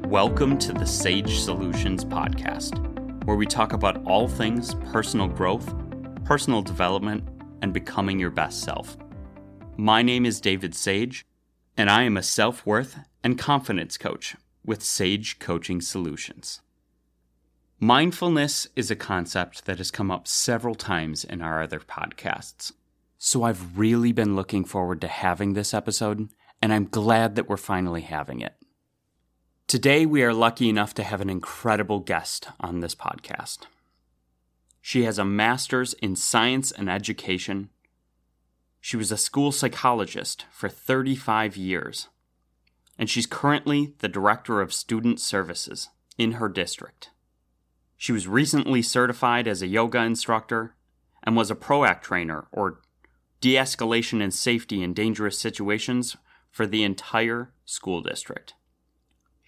Welcome to the Sage Solutions podcast, where we talk about all things personal growth, personal development, and becoming your best self. My name is David Sage, and I am a self-worth and confidence coach with Sage Coaching Solutions. Mindfulness is a concept that has come up several times in our other podcasts, so I've really been looking forward to having this episode, and I'm glad that we're finally having it. Today, we are lucky enough to have an incredible guest on this podcast. She has a master's in science and education. She was a school psychologist for 35 years, and she's currently the director of student services in her district. She was recently certified as a yoga instructor and was a PROACT trainer, or de-escalation and safety in dangerous situations, for the entire school district.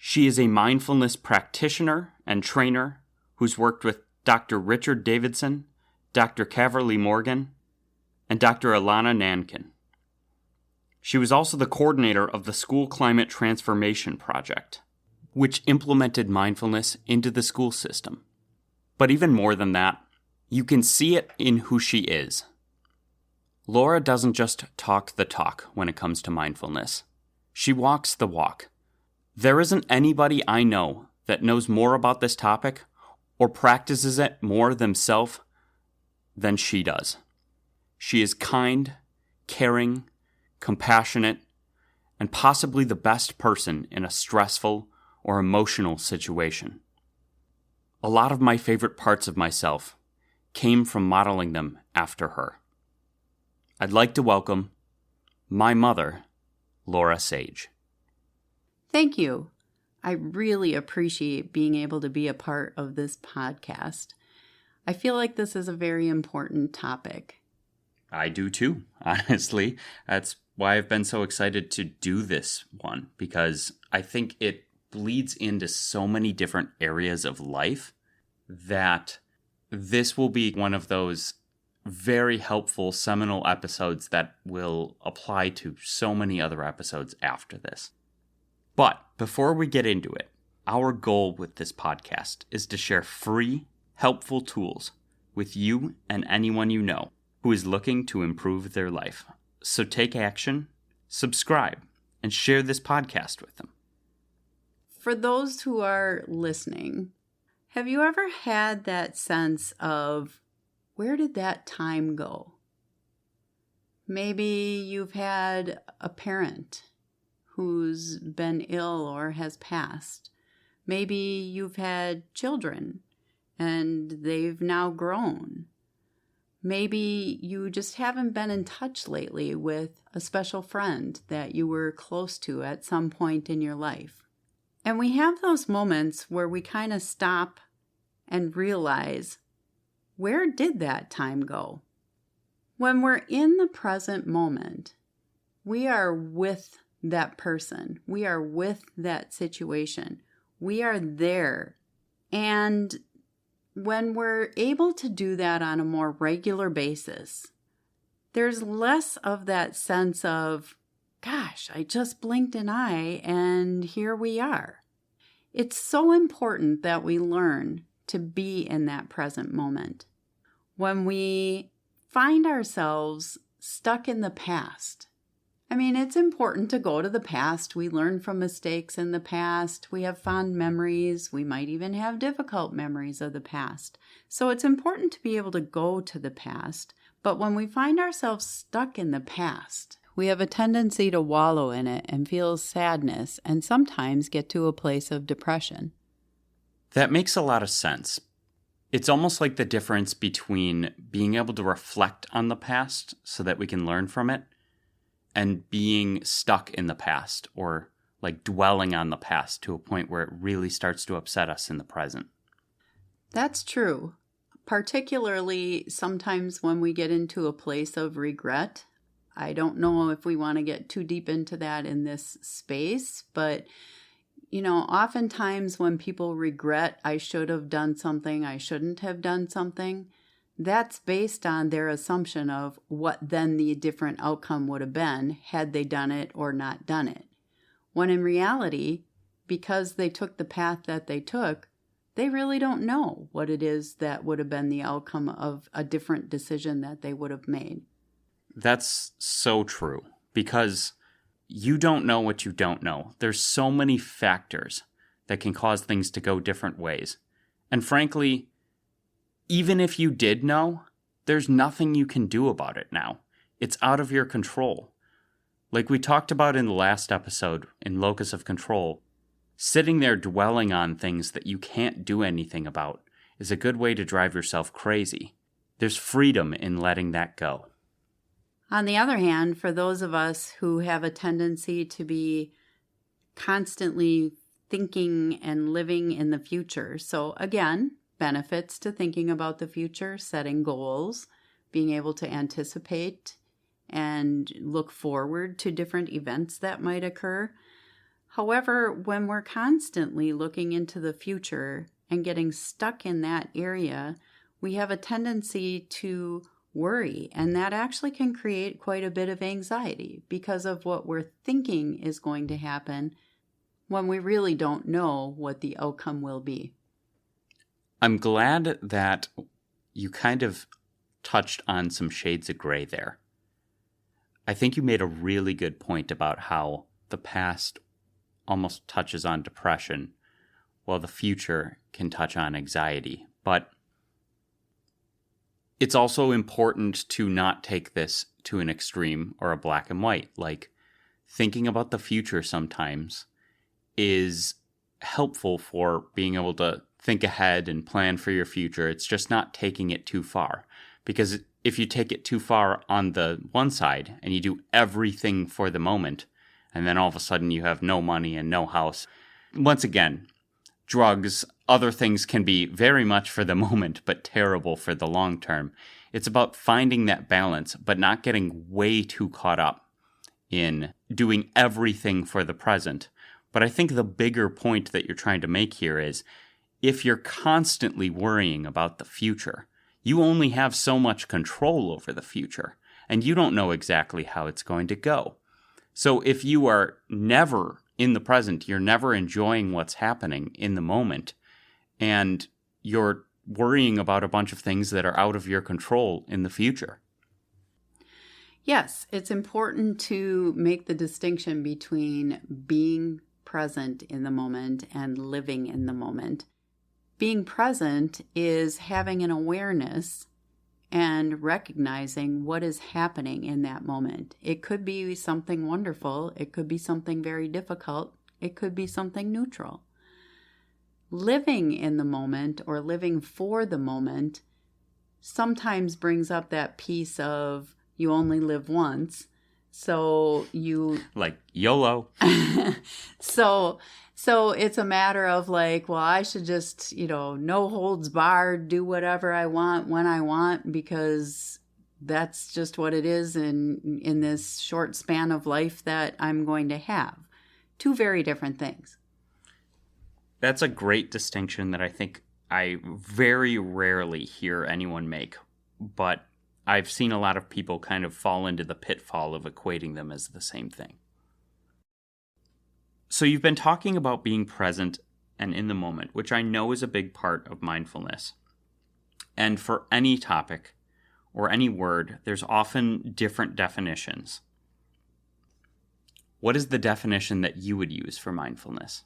She is a mindfulness practitioner and trainer who's worked with Dr. Richard Davidson, Dr. Caverly Morgan, and Dr. Alana Nankin. She was also the coordinator of the School Climate Transformation Project, which implemented mindfulness into the school system. But even more than that, you can see it in who she is. Laura doesn't just talk the talk when it comes to mindfulness. She walks the walk. There isn't anybody I know that knows more about this topic or practices it more themselves than she does. She is kind, caring, compassionate, and possibly the best person in a stressful or emotional situation. A lot of my favorite parts of myself came from modeling them after her. I'd like to welcome my mother, Laura Sage. Thank you. I really appreciate being able to be a part of this podcast. I feel like this is a very important topic. I do too, honestly. That's why I've been so excited to do this one, because I think it bleeds into so many different areas of life that this will be one of those very helpful seminal episodes that will apply to so many other episodes after this. But before we get into it, our goal with this podcast is to share free, helpful tools with you and anyone you know who is looking to improve their life. So take action, subscribe, and share this podcast with them. For those who are listening, have you ever had that sense of, where did that time go? Maybe you've had a parent who's been ill or has passed. Maybe you've had children and they've now grown. Maybe you just haven't been in touch lately with a special friend that you were close to at some point in your life. And we have those moments where we kind of stop and realize, where did that time go? When we're in the present moment, we are with that person. We are with that situation. We are there. And when we're able to do that on a more regular basis, there's less of that sense of, gosh, I just blinked an eye and here we are. It's so important that we learn to be in that present moment. When we find ourselves stuck in the past, it's important to go to the past. We learn from mistakes in the past. We have fond memories. We might even have difficult memories of the past. So it's important to be able to go to the past. But when we find ourselves stuck in the past, we have a tendency to wallow in it and feel sadness and sometimes get to a place of depression. That makes a lot of sense. It's almost like the difference between being able to reflect on the past so that we can learn from it and being stuck in the past, or like dwelling on the past to a point where it really starts to upset us in the present. That's true. Particularly sometimes when we get into a place of regret. I don't know if we want to get too deep into that in this space, but oftentimes when people regret, I should have done something, I shouldn't have done something, that's based on their assumption of what then the different outcome would have been had they done it or not done it. When in reality, because they took the path that they took, they really don't know what it is that would have been the outcome of a different decision that they would have made. That's so true, because you don't know what you don't know. There's so many factors that can cause things to go different ways. And frankly, even if you did know, there's nothing you can do about it now. It's out of your control. Like we talked about in the last episode in Locus of Control, sitting there dwelling on things that you can't do anything about is a good way to drive yourself crazy. There's freedom in letting that go. On the other hand, for those of us who have a tendency to be constantly thinking and living in the future, so again, benefits to thinking about the future, setting goals, being able to anticipate and look forward to different events that might occur. However, when we're constantly looking into the future and getting stuck in that area, we have a tendency to worry, and that actually can create quite a bit of anxiety because of what we're thinking is going to happen when we really don't know what the outcome will be. I'm glad that you kind of touched on some shades of gray there. I think you made a really good point about how the past almost touches on depression, while the future can touch on anxiety. But it's also important to not take this to an extreme or a black and white. Like, thinking about the future sometimes is helpful for being able to think ahead and plan for your future. It's just not taking it too far. Because if you take it too far on the one side and you do everything for the moment, and then all of a sudden you have no money and no house, once again, drugs, other things can be very much for the moment, but terrible for the long term. It's about finding that balance, but not getting way too caught up in doing everything for the present. But I think the bigger point that you're trying to make here is, if you're constantly worrying about the future, you only have so much control over the future, and you don't know exactly how it's going to go. So if you are never in the present, you're never enjoying what's happening in the moment, and you're worrying about a bunch of things that are out of your control in the future. Yes, it's important to make the distinction between being present in the moment and living in the moment. Being present is having an awareness and recognizing what is happening in that moment. It could be something wonderful. It could be something very difficult. It could be something neutral. Living in the moment or living for the moment sometimes brings up that piece of you only live once. So you... Like YOLO. So it's a matter of like, well, I should just, no holds barred, do whatever I want when I want, because that's just what it is in this short span of life that I'm going to have. Two very different things. That's a great distinction that I think I very rarely hear anyone make, but I've seen a lot of people kind of fall into the pitfall of equating them as the same thing. So you've been talking about being present and in the moment, which I know is a big part of mindfulness. And for any topic or any word, there's often different definitions. What is the definition that you would use for mindfulness?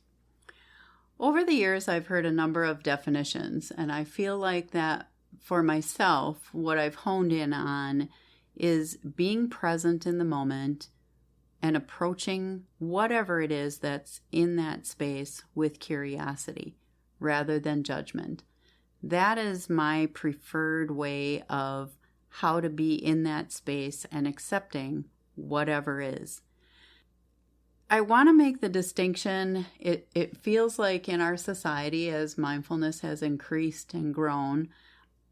Over the years, I've heard a number of definitions, and I feel like that for myself, what I've honed in on is being present in the moment and approaching whatever it is that's in that space with curiosity rather than judgment. That is my preferred way of how to be in that space and accepting whatever is. I want to make the distinction. It feels like in our society, as mindfulness has increased and grown,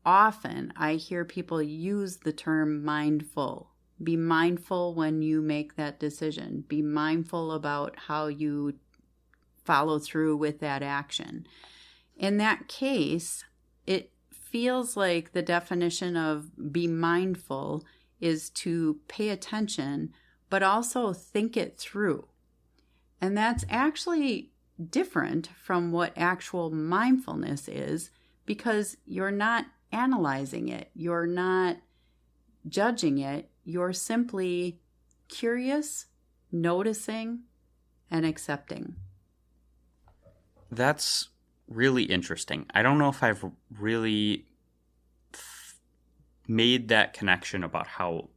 often I hear people use the term mindful. Be mindful when you make that decision. Be mindful about how you follow through with that action. In that case, it feels like the definition of be mindful is to pay attention, but also think it through. And that's actually different from what actual mindfulness is because you're not analyzing it, you're not judging it, you're simply curious, noticing, and accepting. That's really interesting. I don't know if I've really made that connection about how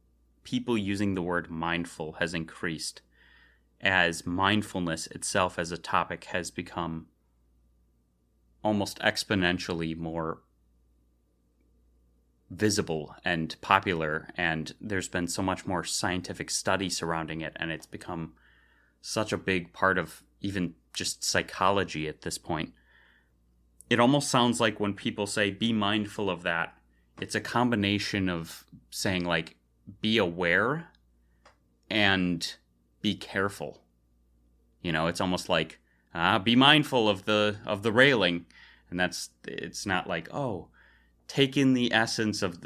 people using the word mindful has increased as mindfulness itself as a topic has become almost exponentially more visible and popular, and there's been so much more scientific study surrounding it, and it's become such a big part of even just psychology at this point. It almost sounds like when people say, be mindful of that, it's a combination of saying, like, be aware and be careful. You know, it's almost like, be mindful of the railing. And it's not like, oh, take in the essence of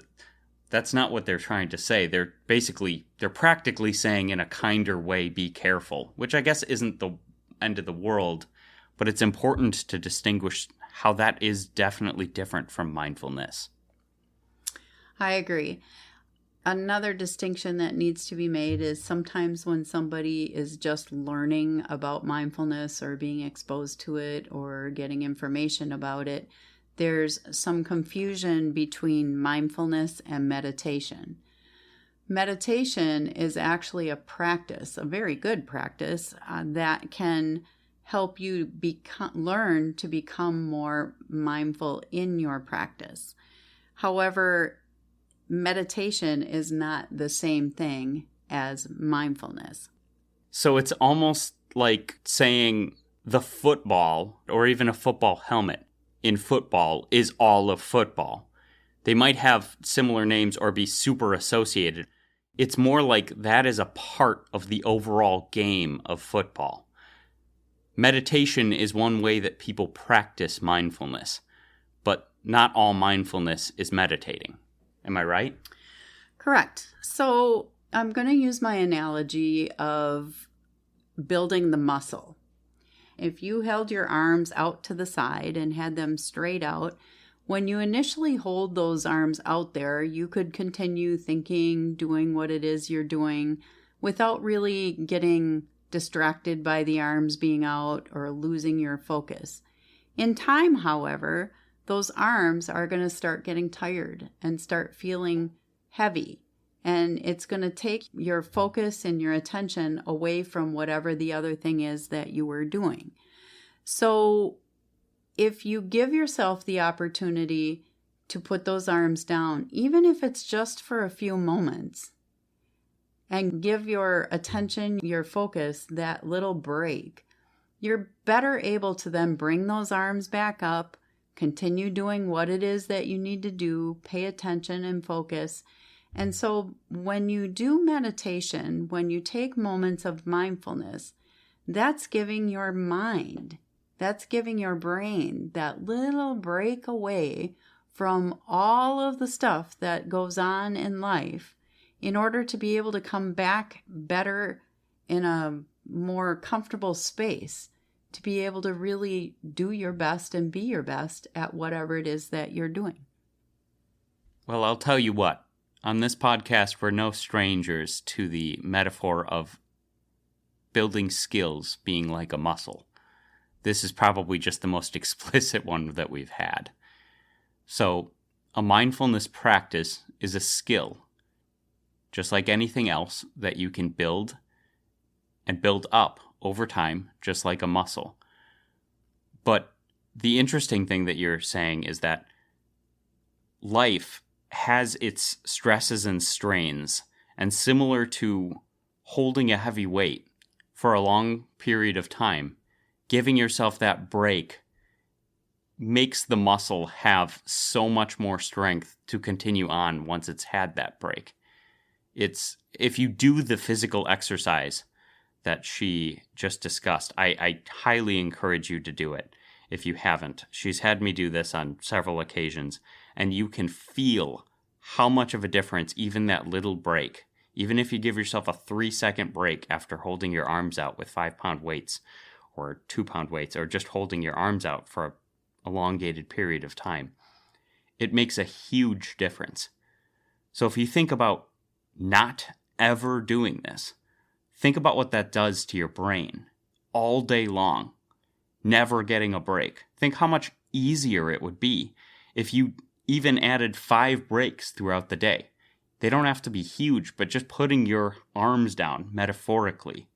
that's not what they're trying to say. They're practically saying in a kinder way, be careful, which I guess isn't the end of the world, but it's important to distinguish how that is definitely different from mindfulness. I agree. Another distinction that needs to be made is sometimes when somebody is just learning about mindfulness or being exposed to it or getting information about it, there's some confusion between mindfulness and meditation. Meditation is actually a practice, a very good practice, that can help you learn to become more mindful in your practice. However, meditation is not the same thing as mindfulness. So it's almost like saying the football or even a football helmet in football is all of football. They might have similar names or be super associated. It's more like that is a part of the overall game of football. Meditation is one way that people practice mindfulness, but not all mindfulness is meditating. Am I right? Correct. So I'm going to use my analogy of building the muscle. If you held your arms out to the side and had them straight out, when you initially hold those arms out there, you could continue thinking, doing what it is you're doing without really getting distracted by the arms being out or losing your focus. In time, however, those arms are going to start getting tired and start feeling heavy. And it's going to take your focus and your attention away from whatever the other thing is that you were doing. So if you give yourself the opportunity to put those arms down, even if it's just for a few moments, and give your attention, your focus, that little break, you're better able to then bring those arms back up, continue doing what it is that you need to do, pay attention and focus. And so when you do meditation, when you take moments of mindfulness, that's giving your mind, that's giving your brain that little break away from all of the stuff that goes on in life in order to be able to come back better in a more comfortable space, to be able to really do your best and be your best at whatever it is that you're doing. Well, I'll tell you what. On this podcast, we're no strangers to the metaphor of building skills being like a muscle. This is probably just the most explicit one that we've had. So, a mindfulness practice is a skill, just like anything else that you can build and build up over time, just like a muscle. But the interesting thing that you're saying is that life has its stresses and strains, and similar to holding a heavy weight for a long period of time, giving yourself that break makes the muscle have so much more strength to continue on once it's had that break. It's if you do the physical exercise that she just discussed, I highly encourage you to do it if you haven't. She's had me do this on several occasions, and you can feel how much of a difference even that little break, even if you give yourself a 3-second break after holding your arms out with 5-pound weights, or 2-pound weights, or just holding your arms out for an elongated period of time. It makes a huge difference. So if you think about not ever doing this, think about what that does to your brain all day long, never getting a break. Think how much easier it would be if you even added 5 breaks throughout the day. They don't have to be huge, but just putting your arms down, metaphorically,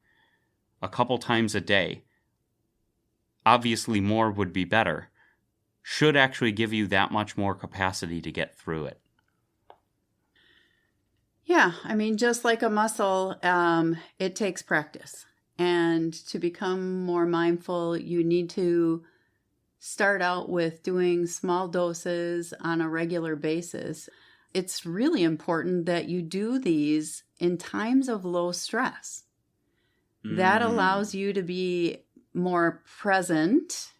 a couple times a day, obviously more would be better, should actually give you that much more capacity to get through it. Yeah, I mean, just like a muscle, it takes practice. And to become more mindful, you need to start out with doing small doses on a regular basis. It's really important that you do these in times of low stress. That allows you to be more present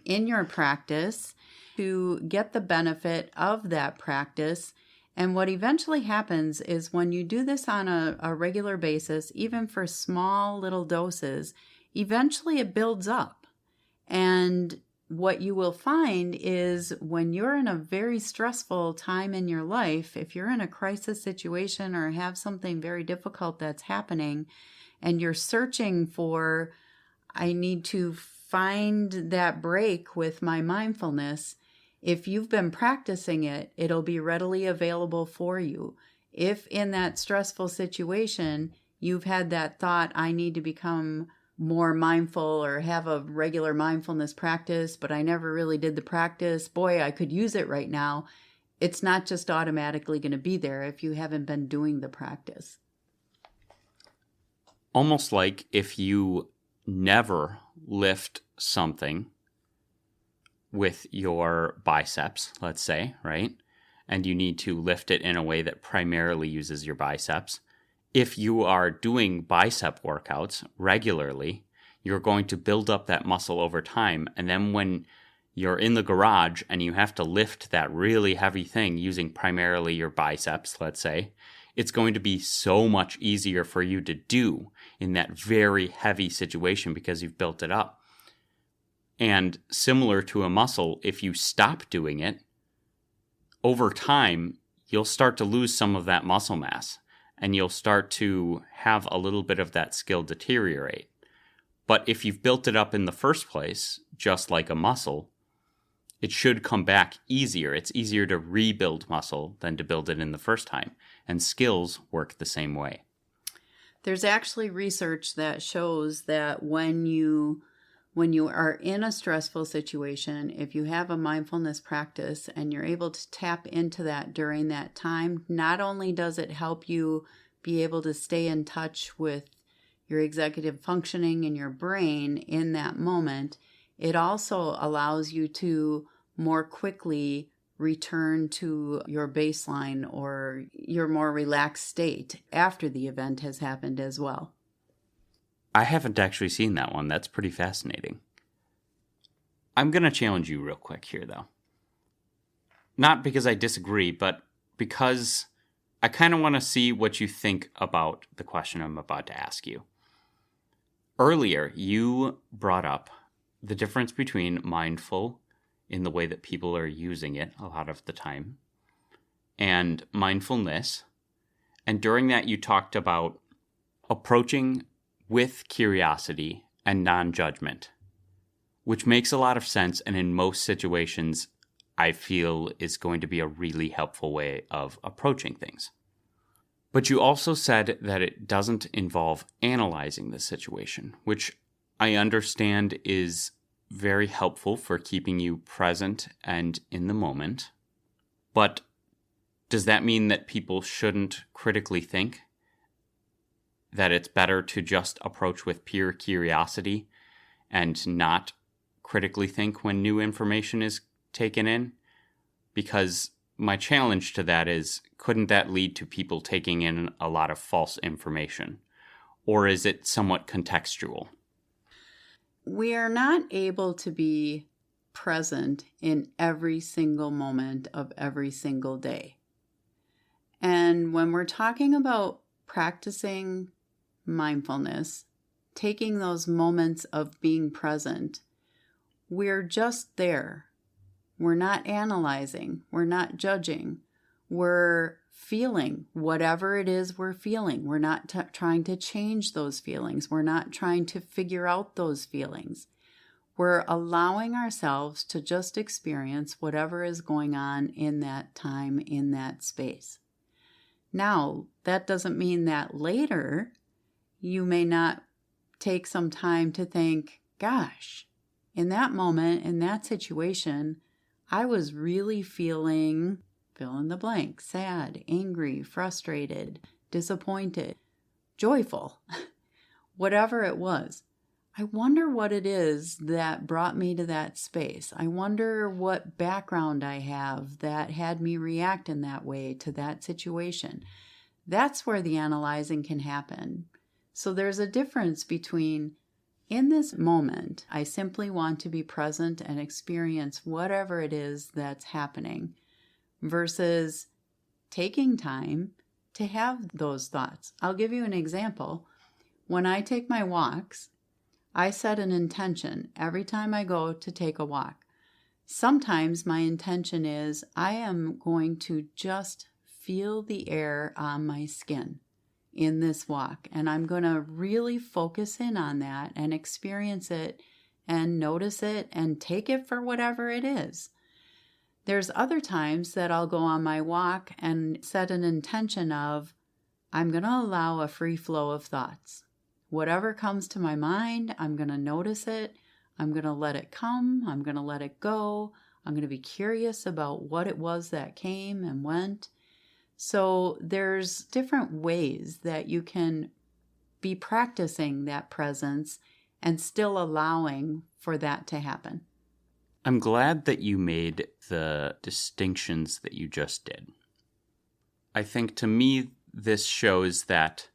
in your practice, to get the benefit of that practice. And what eventually happens is when you do this on a regular basis, even for small little doses, eventually it builds up. And what you will find is when you're in a very stressful time in your life, if you're in a crisis situation or have something very difficult that's happening, and you're searching for, I need to find that break with my mindfulness, if you've been practicing it, it'll be readily available for you. If in that stressful situation, you've had that thought, I need to become more mindful or have a regular mindfulness practice, but I never really did the practice. Boy, I could use it right now. It's not just automatically going to be there if you haven't been doing the practice. Almost like if you never lift something with your biceps, let's say, right? And you need to lift it in a way that primarily uses your biceps. If you are doing bicep workouts regularly, you're going to build up that muscle over time. And then when you're in the garage and you have to lift that really heavy thing using primarily your biceps, let's say, it's going to be so much easier for you to do in that very heavy situation because you've built it up. And similar to a muscle, if you stop doing it, over time, you'll start to lose some of that muscle mass and you'll start to have a little bit of that skill deteriorate. But if you've built it up in the first place, just like a muscle, it should come back easier. It's easier to rebuild muscle than to build it in the first time. And skills work the same way. There's actually research that shows that when you are in a stressful situation, if you have a mindfulness practice and you're able to tap into that during that time, not only does it help you be able to stay in touch with your executive functioning in your brain in that moment, it also allows you to more quickly return to your baseline or your more relaxed state after the event has happened as well. I haven't actually seen that one. That's pretty fascinating. I'm going to challenge you real quick here, though. Not because I disagree, but because I kind of want to see what you think about the question I'm about to ask you. Earlier, you brought up the difference between mindful in the way that people are using it a lot of the time and mindfulness. And during that, you talked about approaching with curiosity and non-judgment, which makes a lot of sense, and in most situations, I feel is going to be a really helpful way of approaching things. But you also said that it doesn't involve analyzing the situation, which I understand is very helpful for keeping you present and in the moment. But does that mean that people shouldn't critically think? That it's better to just approach with pure curiosity and not critically think when new information is taken in? Because my challenge to that is, couldn't that lead to people taking in a lot of false information? Or is it somewhat contextual? We are not able to be present in every single moment of every single day. And when we're talking about practicing mindfulness, taking those moments of being present, we're just there. We're not analyzing. We're not judging. We're feeling whatever it is we're feeling. We're not trying to change those feelings. We're not trying to figure out those feelings. We're allowing ourselves to just experience whatever is going on in that time, in that space. Now, that doesn't mean that later you may not take some time to think, gosh, in that moment, in that situation, I was really feeling, fill in the blank, sad, angry, frustrated, disappointed, joyful, whatever it was. I wonder what it is that brought me to that space. I wonder what background I have that had me react in that way to that situation. That's where the analyzing can happen. So there's a difference between, in this moment, I simply want to be present and experience whatever it is that's happening, versus taking time to have those thoughts. I'll give you an example. When I take my walks, I set an intention every time I go to take a walk. Sometimes my intention is I am going to just feel the air on my skin in this walk, and I'm going to really focus in on that and experience it and notice it and take it for whatever it is. There's other times that I'll go on my walk and set an intention of I'm going to allow a free flow of thoughts. Whatever comes to my mind, I'm going to notice it. I'm going to let it come. I'm going to let it go. I'm going to be curious about what it was that came and went. So there's different ways that you can be practicing that presence and still allowing for that to happen. I'm glad that you made the distinctions that you just did. I think to me, this shows that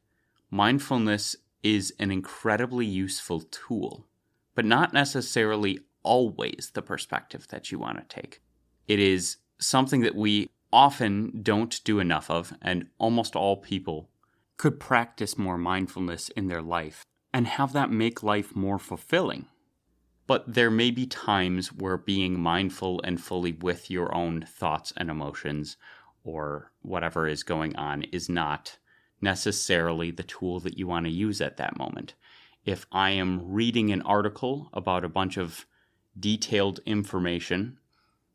mindfulness is an incredibly useful tool, but not necessarily always the perspective that you want to take. It is something that we often don't do enough of, and almost all people could practice more mindfulness in their life and have that make life more fulfilling. But there may be times where being mindful and fully with your own thoughts and emotions or whatever is going on is not necessarily the tool that you want to use at that moment. If I am reading an article about a bunch of detailed information,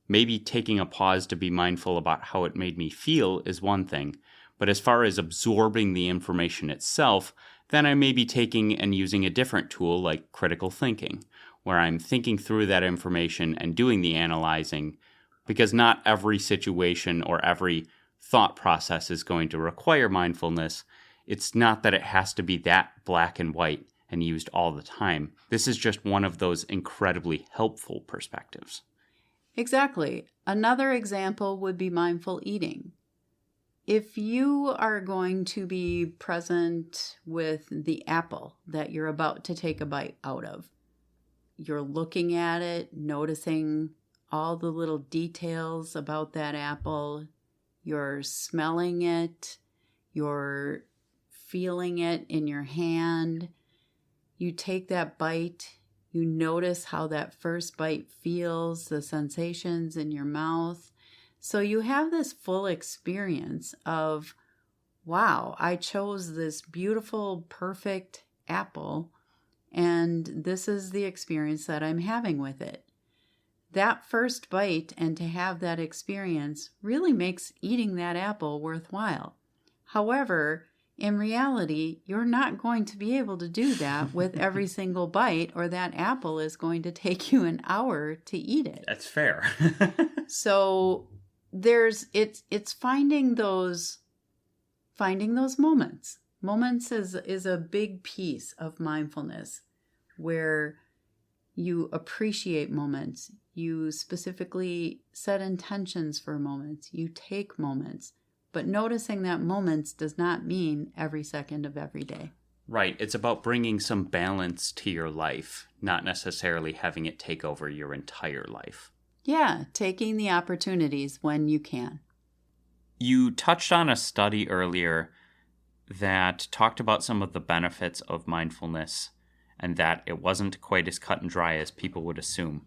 maybe taking a pause to be mindful about how it made me feel is one thing. But as far as absorbing the information itself, then I may be taking and using a different tool like critical thinking, where I'm thinking through that information and doing the analyzing, because not every situation or every thought process is going to require mindfulness. It's not that it has to be that black and white and used all the time. This is just one of those incredibly helpful perspectives. Exactly. Another example would be mindful eating. If you are going to be present with the apple that you're about to take a bite out of, you're looking at it, noticing all the little details about that apple. You're smelling it, you're feeling it in your hand. You take that bite, you notice how that first bite feels, the sensations in your mouth. So you have this full experience of, wow, I chose this beautiful, perfect apple, and this is the experience that I'm having with it. That first bite and to have that experience really makes eating that apple worthwhile. However, in reality, you're not going to be able to do that with every single bite, or that apple is going to take you an hour to eat it. That's fair. So it's finding those moments. Moments is a big piece of mindfulness, where you appreciate moments. You specifically set intentions for moments. You take moments. But noticing that moments does not mean every second of every day. Right. It's about bringing some balance to your life, not necessarily having it take over your entire life. Yeah, taking the opportunities when you can. You touched on a study earlier that talked about some of the benefits of mindfulness and that it wasn't quite as cut and dry as people would assume.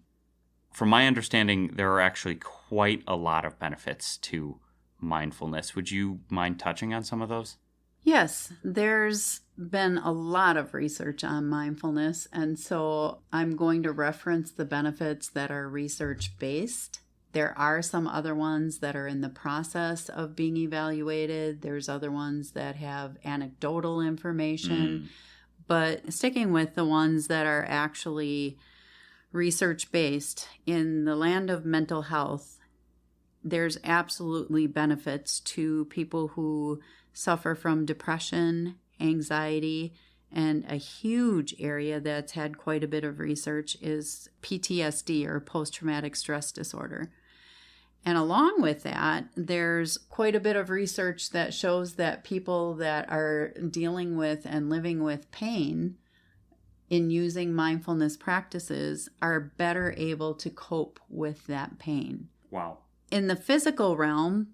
From my understanding, there are actually quite a lot of benefits to mindfulness. Would you mind touching on some of those? Yes, there's been a lot of research on mindfulness, and so I'm going to reference the benefits that are research-based. There are some other ones that are in the process of being evaluated. There's other ones that have anecdotal information. But sticking with the ones that are actually research-based, in the land of mental health, there's absolutely benefits to people who suffer from depression, anxiety, and a huge area that's had quite a bit of research is PTSD, or post-traumatic stress disorder. And along with that, there's quite a bit of research that shows that people that are dealing with and living with pain in using mindfulness practices are better able to cope with that pain. Wow. In the physical realm,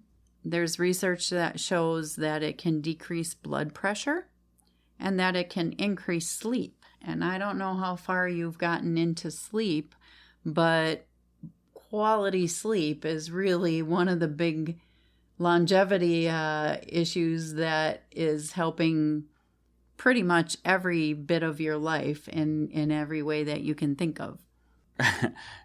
there's research that shows that it can decrease blood pressure and that it can increase sleep. And I don't know how far you've gotten into sleep, but quality sleep is really one of the big longevity issues that is helping pretty much every bit of your life in every way that you can think of.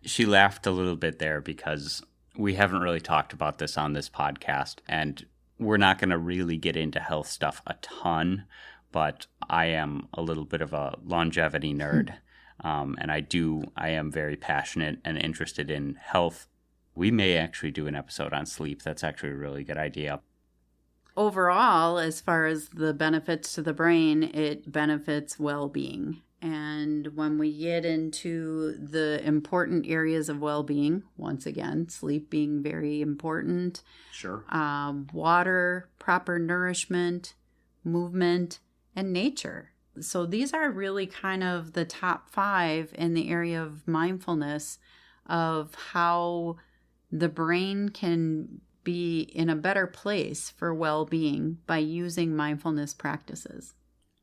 She laughed a little bit there because we haven't really talked about this on this podcast, and we're not going to really get into health stuff a ton, but I am a little bit of a longevity nerd. And I am very passionate and interested in health. We may actually do an episode on sleep. That's actually a really good idea. Overall, as far as the benefits to the brain, it benefits well-being. And when we get into the important areas of well-being, once again, sleep being very important. Sure. Water, proper nourishment, movement, and nature. So these are really kind of the top 5 in the area of mindfulness of how the brain can be in a better place for well-being by using mindfulness practices.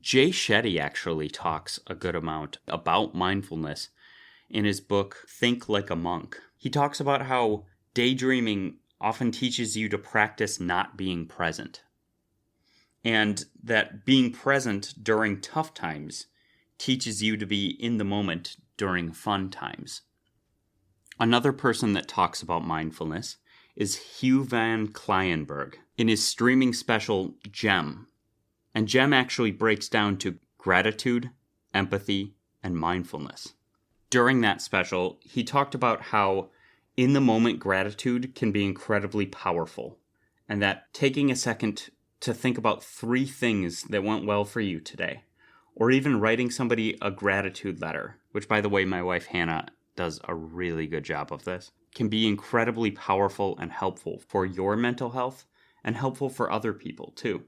Jay Shetty actually talks a good amount about mindfulness in his book, Think Like a Monk. He talks about how daydreaming often teaches you to practice not being present, and that being present during tough times teaches you to be in the moment during fun times. Another person that talks about mindfulness is Hugh Van Clienberg in his streaming special, Gem. And Gem actually breaks down to gratitude, empathy, and mindfulness. During that special, he talked about how in-the-moment gratitude can be incredibly powerful, and that taking a second to think about 3 things that went well for you today, or even writing somebody a gratitude letter, which, by the way, my wife Hannah does a really good job of this, can be incredibly powerful and helpful for your mental health and helpful for other people too.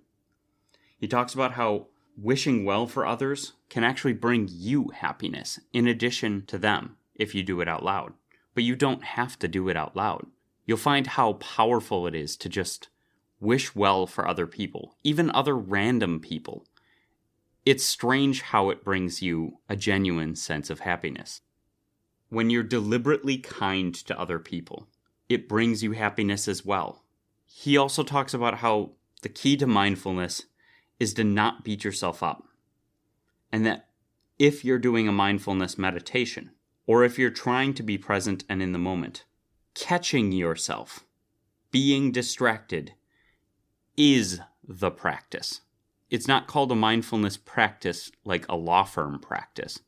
He talks about how wishing well for others can actually bring you happiness in addition to them if you do it out loud. But you don't have to do it out loud. You'll find how powerful it is to just wish well for other people, even other random people. It's strange how it brings you a genuine sense of happiness. When you're deliberately kind to other people, it brings you happiness as well. He also talks about how the key to mindfulness is to not beat yourself up. And that if you're doing a mindfulness meditation, or if you're trying to be present and in the moment, catching yourself, being distracted, is the practice. It's not called a mindfulness practice like a law firm practice.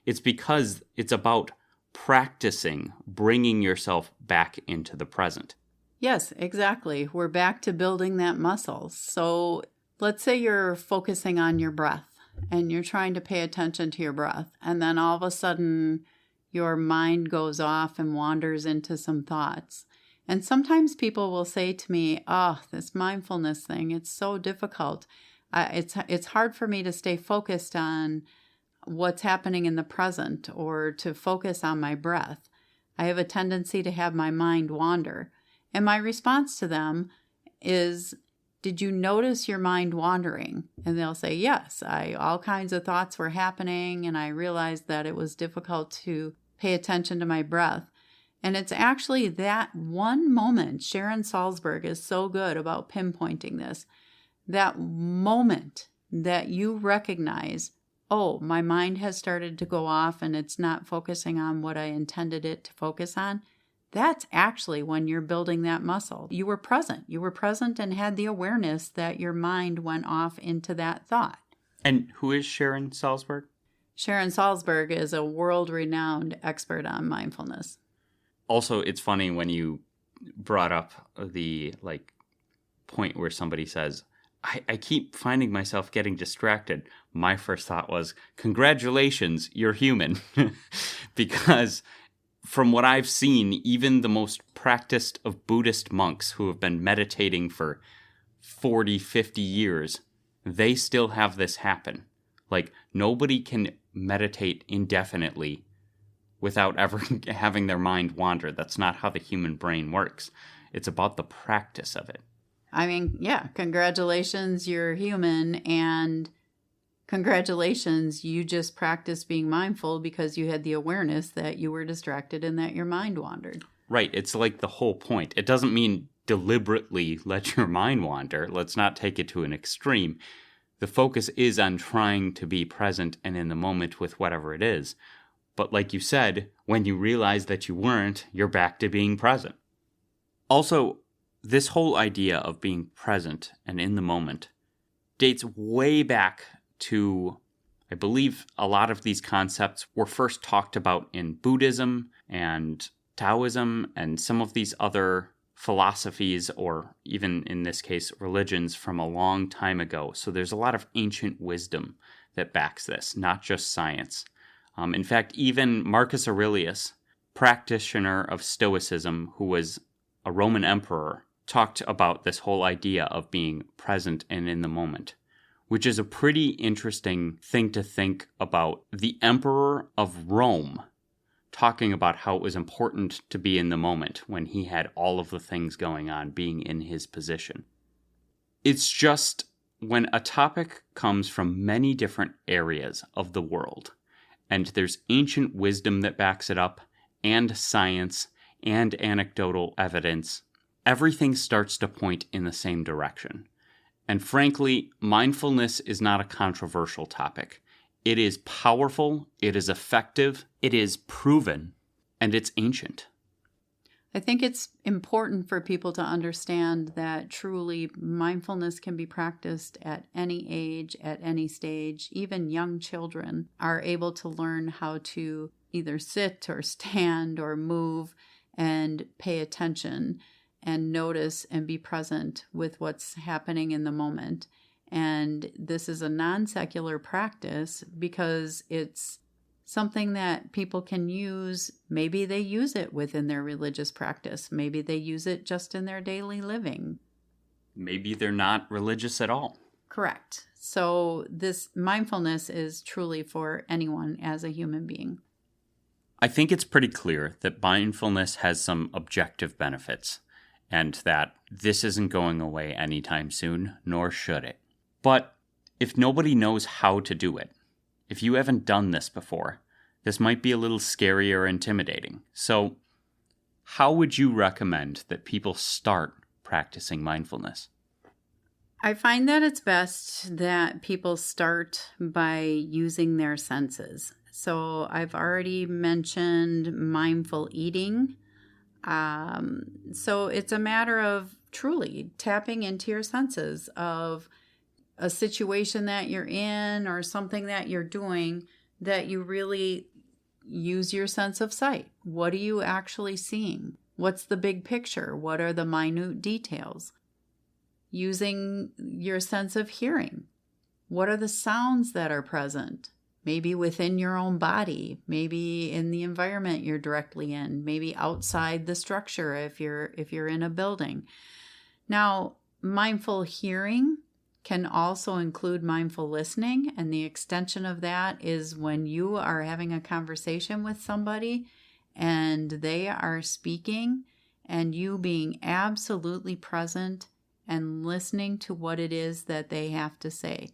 It's because it's about practicing bringing yourself back into the present. Yes, exactly. We're back to building that muscle. So let's say you're focusing on your breath and you're trying to pay attention to your breath, and then all of a sudden your mind goes off and wanders into some thoughts. And sometimes people will say to me, "Oh, this mindfulness thing, it's so difficult. It's hard for me to stay focused on what's happening in the present or to focus on my breath. I have a tendency to have my mind wander." And my response to them is, did you notice your mind wandering? And they'll say, yes, all kinds of thoughts were happening, and I realized that it was difficult to pay attention to my breath. And it's actually that one moment. Sharon Salzberg is so good about pinpointing this. That moment that you recognize, oh, my mind has started to go off and it's not focusing on what I intended it to focus on. That's actually when you're building that muscle. You were present. You were present and had the awareness that your mind went off into that thought. And who is Sharon Salzberg? Sharon Salzberg is a world-renowned expert on mindfulness. Also, it's funny when you brought up the point where somebody says, I keep finding myself getting distracted. My first thought was, congratulations, you're human. Because from what I've seen, even the most practiced of Buddhist monks who have been meditating for 40, 50 years, they still have this happen. Like, nobody can meditate indefinitely without ever having their mind wander. That's not how the human brain works. It's about the practice of it. I mean, yeah, congratulations, you're human, and congratulations, you just practiced being mindful because you had the awareness that you were distracted and that your mind wandered. Right. It's like the whole point. It doesn't mean deliberately let your mind wander. Let's not take it to an extreme. The focus is on trying to be present and in the moment with whatever it is. But like you said, when you realize that you weren't, you're back to being present. Also, this whole idea of being present and in the moment dates way back to, I believe, a lot of these concepts were first talked about in Buddhism and Taoism and some of these other philosophies, or even in this case, religions from a long time ago. So there's a lot of ancient wisdom that backs this, not just science. In fact, even Marcus Aurelius, practitioner of Stoicism, who was a Roman emperor, talked about this whole idea of being present and in the moment, which is a pretty interesting thing to think about. The emperor of Rome talking about how it was important to be in the moment when he had all of the things going on, being in his position. It's just when a topic comes from many different areas of the world, and there's ancient wisdom that backs it up, and science, and anecdotal evidence, everything starts to point in the same direction. And frankly, mindfulness is not a controversial topic. It is powerful, it is effective, it is proven, and it's ancient. I think it's important for people to understand that truly mindfulness can be practiced at any age, at any stage. Even young children are able to learn how to either sit or stand or move and pay attention and notice and be present with what's happening in the moment. And this is a non-secular practice because it's something that people can use. Maybe they use it within their religious practice. Maybe they use it just in their daily living. Maybe they're not religious at all. Correct. So this mindfulness is truly for anyone as a human being. I think it's pretty clear that mindfulness has some objective benefits, and that this isn't going away anytime soon, nor should it. But if nobody knows how to do it, if you haven't done this before, this might be a little scary or intimidating. So, how would you recommend that people start practicing mindfulness? I find that it's best that people start by using their senses. So, I've already mentioned mindful eating. So it's a matter of truly tapping into your senses of a situation that you're in or something that you're doing, that you really use your sense of sight. What are you actually seeing? What's the big picture? What are the minute details? Using your sense of hearing. What are the sounds that are present? Maybe within your own body, maybe in the environment you're directly in, maybe outside the structure if you're in a building. Now, mindful hearing can also include mindful listening, and the extension of that is when you are having a conversation with somebody and they are speaking and you being absolutely present and listening to what it is that they have to say.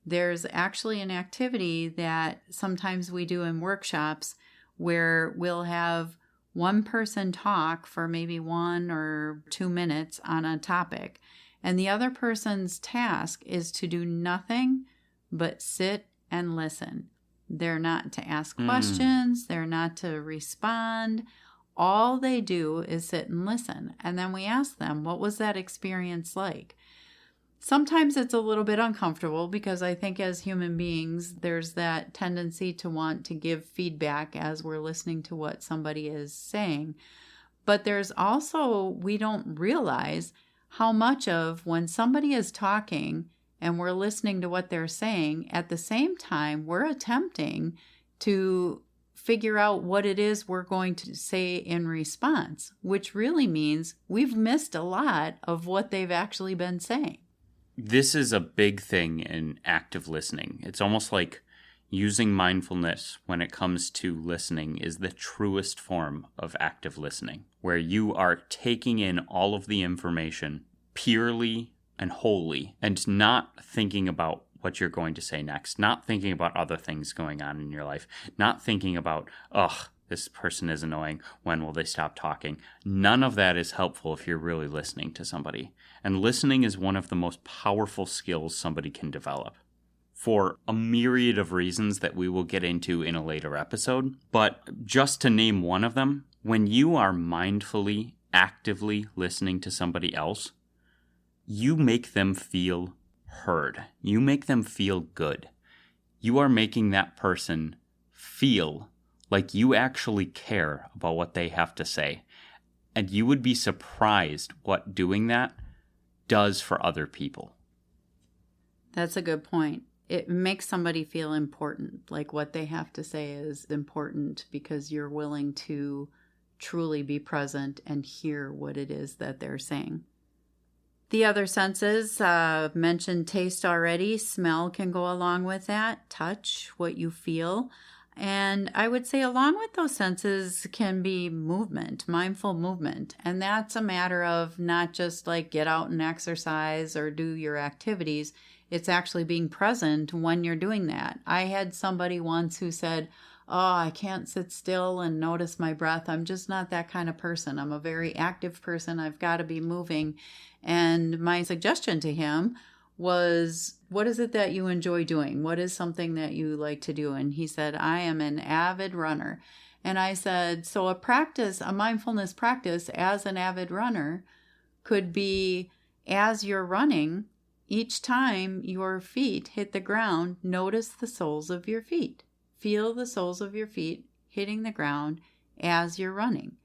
There's actually an activity that sometimes we do in workshops where we'll have one person talk for maybe 1 or 2 minutes on a topic, and the other person's task is to do nothing but sit and listen. They're not to ask questions, they're not to respond. All they do is sit and listen. And then we ask them, what was that experience like? Sometimes it's a little bit uncomfortable because I think as human beings, there's that tendency to want to give feedback as we're listening to what somebody is saying. But there's also, we don't realize how much of when somebody is talking and we're listening to what they're saying, at the same time, we're attempting to figure out what it is we're going to say in response, which really means we've missed a lot of what they've actually been saying. This is a big thing in active listening. It's almost like using mindfulness when it comes to listening is the truest form of active listening, where you are taking in all of the information purely and wholly and not thinking about what you're going to say next, not thinking about other things going on in your life, not thinking about, this person is annoying, when will they stop talking? None of that is helpful if you're really listening to somebody. And listening is one of the most powerful skills somebody can develop for a myriad of reasons that we will get into in a later episode. But just to name one of them, when you are mindfully, actively listening to somebody else, you make them feel heard. You make them feel good. You are making that person feel like you actually care about what they have to say. And you would be surprised what doing that does for other people. That's a good point. It makes somebody feel important, like what they have to say is important because you're willing to truly be present and hear what it is that they're saying. The other senses, mentioned taste already. Smell can go along with that. Touch, what you feel. And I would say along with those senses can be movement, mindful movement. And that's a matter of not just like get out and exercise or do your activities. It's actually being present when you're doing that. I had somebody once who said, I can't sit still and notice my breath. I'm just not that kind of person. I'm a very active person. I've got to be moving. And my suggestion to him was, what is it that you enjoy doing? What is something that you like to do? And he said, I am an avid runner. And I said, so a mindfulness practice as an avid runner could be as you're running, each time your feet hit the ground, notice the soles of your feet. Feel the soles of your feet hitting the ground as you're running.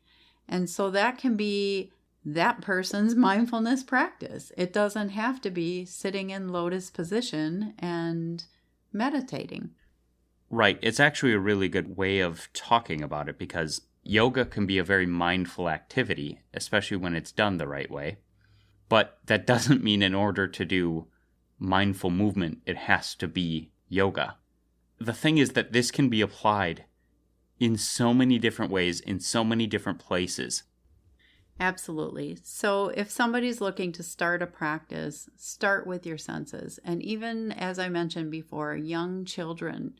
And so that can be that person's mindfulness practice. It doesn't have to be sitting in lotus position and meditating. Right. It's actually a really good way of talking about it because yoga can be a very mindful activity, especially when it's done the right way. But that doesn't mean in order to do mindful movement, it has to be yoga. The thing is that this can be applied in so many different ways, in so many different places. Absolutely. So if somebody's looking to start a practice, start with your senses. And even as I mentioned before, young children,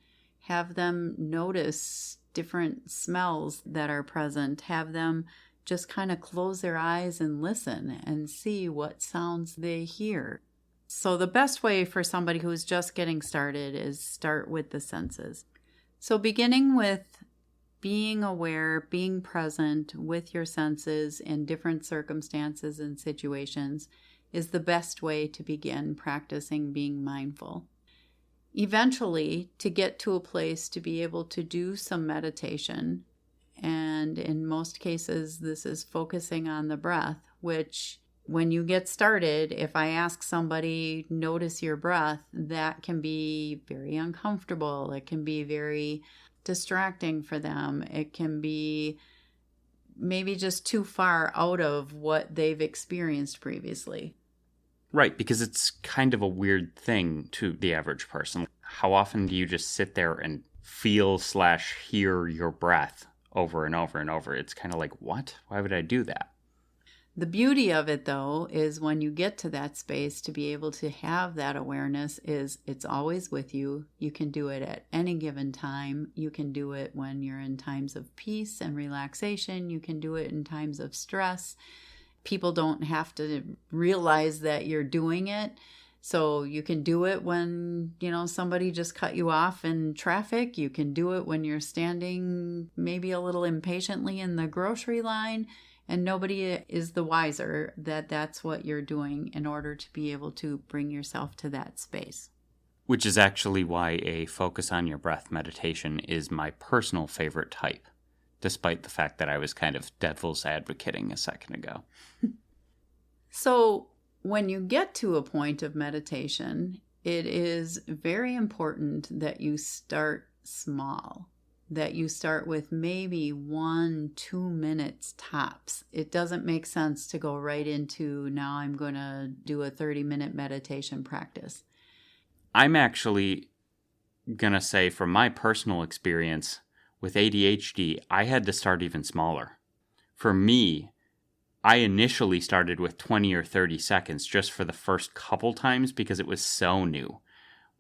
have them notice different smells that are present. Have them just kind of close their eyes and listen and see what sounds they hear. So the best way for somebody who's just getting started is start with the senses. So beginning with being aware, being present with your senses in different circumstances and situations is the best way to begin practicing being mindful. Eventually, to get to a place to be able to do some meditation, and in most cases, this is focusing on the breath, which when you get started, if I ask somebody, notice your breath, that can be very uncomfortable. It can be very distracting for them. It can be maybe just too far out of what they've experienced previously. Right, because it's kind of a weird thing to the average person. How often do you just sit there and feel/hear your breath over and over and over? It's kind of like, what? Why would I do that? The beauty of it, though, is when you get to that space to be able to have that awareness is it's always with you. You can do it at any given time. You can do it when you're in times of peace and relaxation. You can do it in times of stress. People don't have to realize that you're doing it. So you can do it when, somebody just cut you off in traffic. You can do it when you're standing maybe a little impatiently in the grocery line. And nobody is the wiser that that's what you're doing in order to be able to bring yourself to that space. Which is actually why a focus on your breath meditation is my personal favorite type, despite the fact that I was kind of devil's advocating a second ago. So when you get to a point of meditation, it is very important that you start small. That you start with maybe 1-2 minutes tops. It doesn't make sense to go right into, now I'm going to do a 30-minute meditation practice. I'm actually going to say from my personal experience with ADHD, I had to start even smaller. For me, I initially started with 20 or 30 seconds just for the first couple times because it was so new.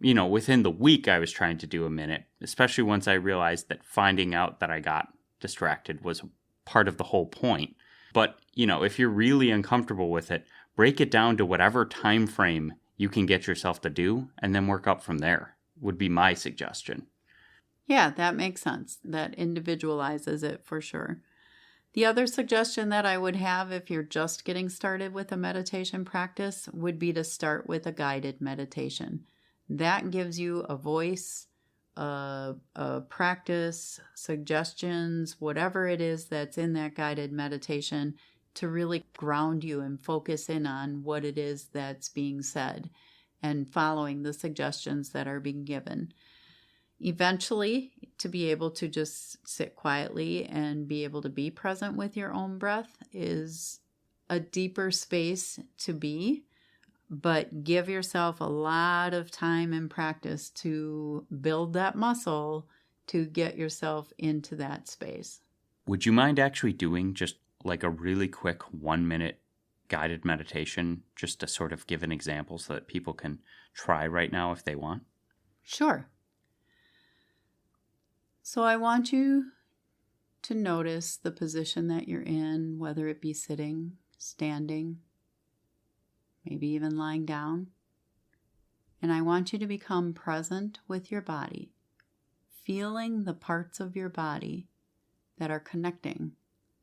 Within the week I was trying to do a minute, especially once I realized that finding out that I got distracted was part of the whole point. But, if you're really uncomfortable with it, break it down to whatever time frame you can get yourself to do and then work up from there, would be my suggestion. Yeah, that makes sense. That individualizes it for sure. The other suggestion that I would have if you're just getting started with a meditation practice would be to start with a guided meditation. That gives you a voice, a practice, suggestions, whatever it is that's in that guided meditation to really ground you and focus in on what it is that's being said and following the suggestions that are being given. Eventually, to be able to just sit quietly and be able to be present with your own breath is a deeper space to be. But give yourself a lot of time and practice to build that muscle to get yourself into that space. Would you mind actually doing just like a really quick 1-minute guided meditation just to sort of give an example so that people can try right now if they want? Sure. So I want you to notice the position that you're in, whether it be sitting, standing, maybe even lying down. And I want you to become present with your body, feeling the parts of your body that are connecting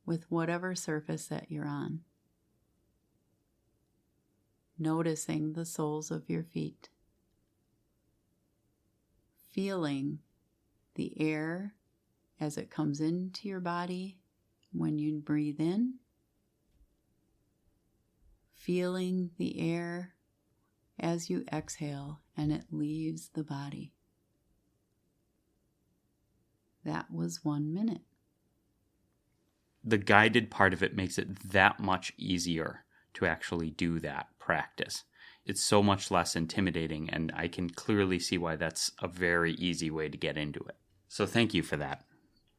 with whatever surface that you're on. Noticing the soles of your feet. Feeling the air as it comes into your body when you breathe in. Feeling the air as you exhale and it leaves the body. That was 1 minute. The guided part of it makes it that much easier to actually do that practice. It's so much less intimidating, and I can clearly see why that's a very easy way to get into it. So thank you for that.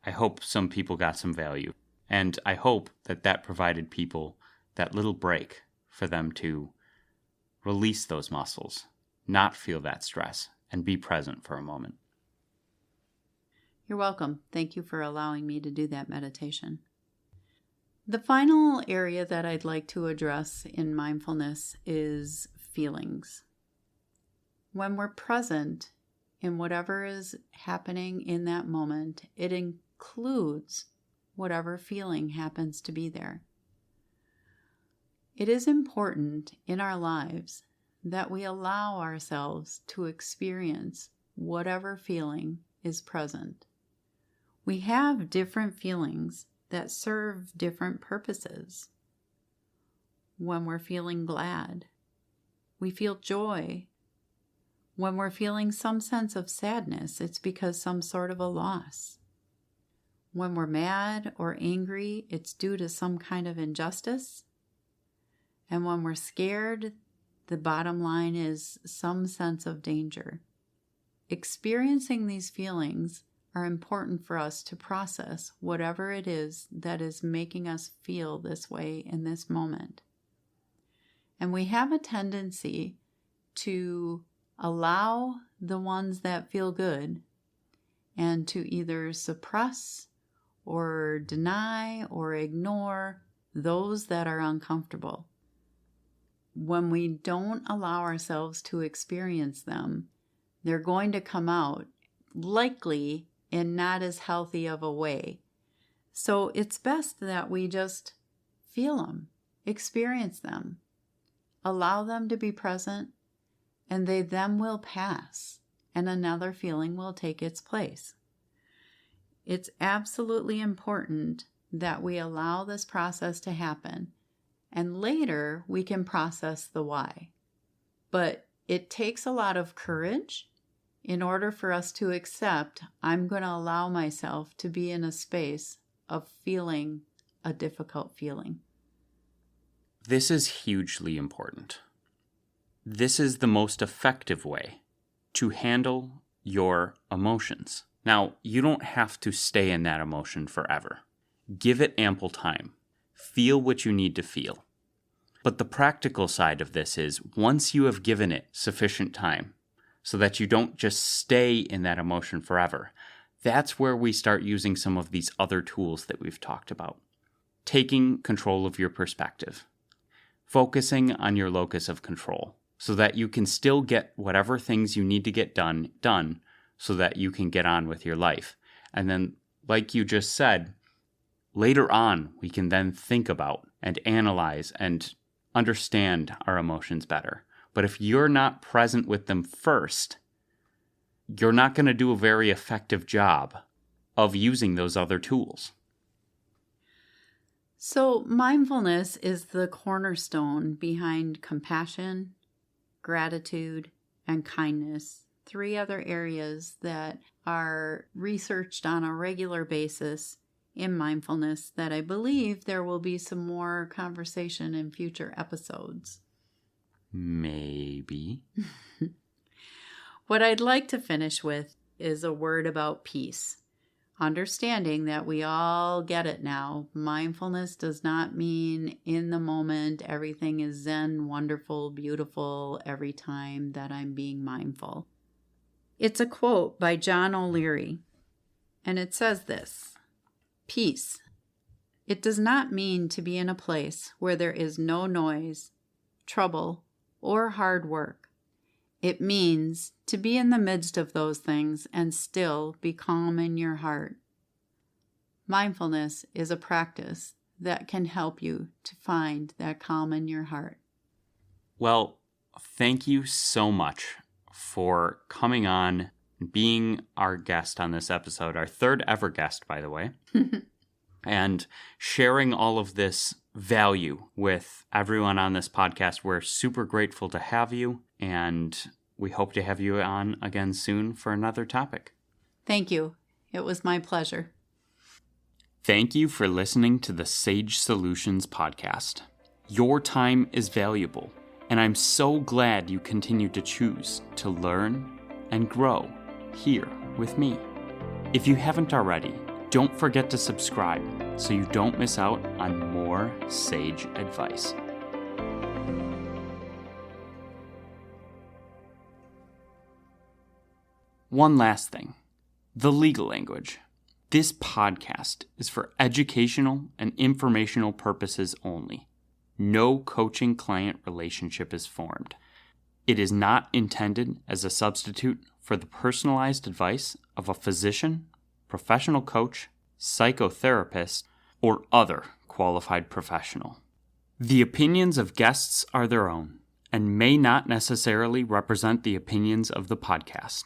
I hope some people got some value, and I hope that that provided people that little break for them to release those muscles, not feel that stress, and be present for a moment. You're welcome. Thank you for allowing me to do that meditation. The final area that I'd like to address in mindfulness is feelings. When we're present in whatever is happening in that moment, it includes whatever feeling happens to be there. It is important in our lives that we allow ourselves to experience whatever feeling is present. We have different feelings that serve different purposes. When we're feeling glad, we feel joy. When we're feeling some sense of sadness, it's because some sort of a loss. When we're mad or angry, it's due to some kind of injustice. And when we're scared, the bottom line is some sense of danger. Experiencing these feelings are important for us to process whatever it is that is making us feel this way in this moment. And we have a tendency to allow the ones that feel good and to either suppress or deny or ignore those that are uncomfortable. When we don't allow ourselves to experience them, they're going to come out likely in not as healthy of a way. So it's best that we just feel them, experience them, allow them to be present, and they then will pass, and another feeling will take its place. It's absolutely important that we allow this process to happen, and later we can process the why. But it takes a lot of courage in order for us to accept, I'm going to allow myself to be in a space of feeling a difficult feeling. This is hugely important. This is the most effective way to handle your emotions. Now, you don't have to stay in that emotion forever. Give it ample time. Feel what you need to feel. But the practical side of this is, once you have given it sufficient time so that you don't just stay in that emotion forever, that's where we start using some of these other tools that we've talked about. Taking control of your perspective. Focusing on your locus of control so that you can still get whatever things you need to get done so that you can get on with your life. And then, like you just said, later on, we can then think about and analyze and understand our emotions better. But if you're not present with them first, you're not going to do a very effective job of using those other tools. So mindfulness is the cornerstone behind compassion, gratitude, and kindness. 3 other areas that are researched on a regular basis in mindfulness that I believe there will be some more conversation in future episodes. Maybe. What I'd like to finish with is a word about peace. Understanding that we all get it now. Mindfulness does not mean in the moment everything is zen, wonderful, beautiful every time that I'm being mindful. It's a quote by John O'Leary, and it says this: peace. It does not mean to be in a place where there is no noise, trouble, or hard work. It means to be in the midst of those things and still be calm in your heart. Mindfulness is a practice that can help you to find that calm in your heart. Well, thank you so much for coming on, being our guest on this episode, our 3rd ever guest, by the way, and sharing all of this value with everyone on this podcast. We're super grateful to have you, and we hope to have you on again soon for another topic. Thank you. It was my pleasure. Thank you for listening to the Sage Solutions podcast. Your time is valuable, and I'm so glad you continue to choose to learn and grow here with me. If you haven't already, don't forget to subscribe so you don't miss out on more sage advice. One last thing, the legal language. This podcast is for educational and informational purposes only. No coaching-client relationship is formed. It is not intended as a substitute for the personalized advice of a physician, professional coach, psychotherapist, or other qualified professional. The opinions of guests are their own and may not necessarily represent the opinions of the podcast.